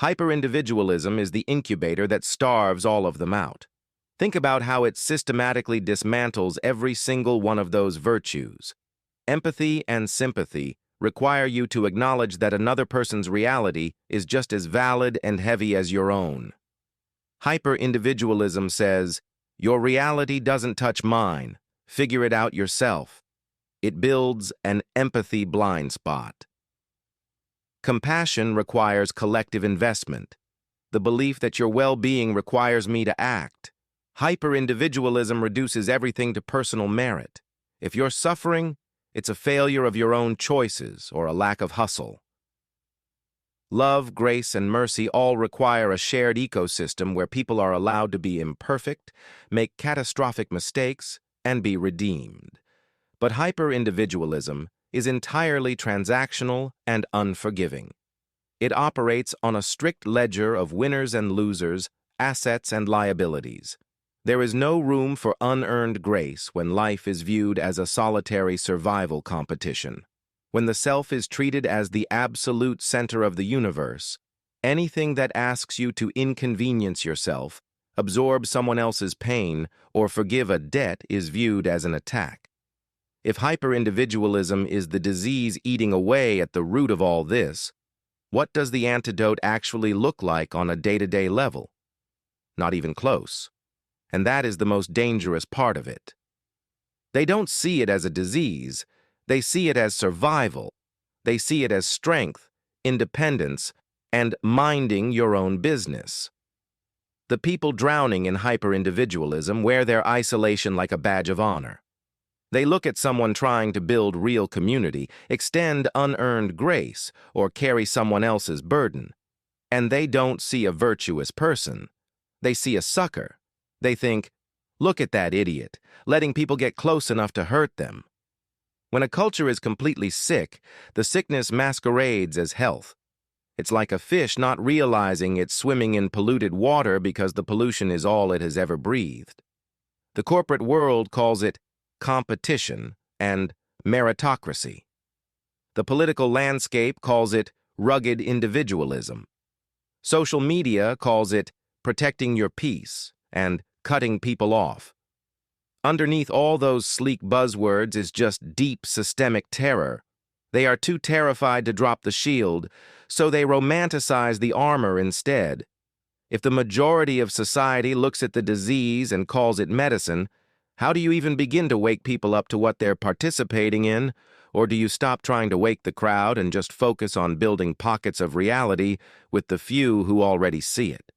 Hyper-individualism is the incubator that starves all of them out. Think about how it systematically dismantles every single one of those virtues. Empathy and sympathy require you to acknowledge that another person's reality is just as valid and heavy as your own. Hyper-individualism says, "Your reality doesn't touch mine. Figure it out yourself." It builds an empathy blind spot. Compassion requires collective investment. The belief that your well-being requires me to act. Hyper-individualism reduces everything to personal merit. If you're suffering, it's a failure of your own choices or a lack of hustle. Love, grace, and mercy all require a shared ecosystem where people are allowed to be imperfect, make catastrophic mistakes, and be redeemed. But hyper-individualism is entirely transactional and unforgiving. It operates on a strict ledger of winners and losers, assets and liabilities. There is no room for unearned grace when life is viewed as a solitary survival competition. When the self is treated as the absolute center of the universe, anything that asks you to inconvenience yourself, absorb someone else's pain, or forgive a debt is viewed as an attack. If hyper-individualism is the disease eating away at the root of all this, what does the antidote actually look like on a day-to-day level? Not even close. And that is the most dangerous part of it. They don't see it as a disease. They see it as survival. They see it as strength, independence, and minding your own business. The people drowning in hyper-individualism wear their isolation like a badge of honor. They look at someone trying to build real community, extend unearned grace, or carry someone else's burden, and they don't see a virtuous person. They see a sucker. They think, "Look at that idiot, letting people get close enough to hurt them." When a culture is completely sick, the sickness masquerades as health. It's like a fish not realizing it's swimming in polluted water because the pollution is all it has ever breathed. The corporate world calls it competition and meritocracy. The political landscape calls it rugged individualism. Social media calls it protecting your peace and cutting people off. Underneath all those sleek buzzwords is just deep systemic terror. They are too terrified to drop the shield, so they romanticize the armor instead. If the majority of society looks at the disease and calls it medicine, how do you even begin to wake people up to what they're participating in? Or do you stop trying to wake the crowd and just focus on building pockets of reality with the few who already see it?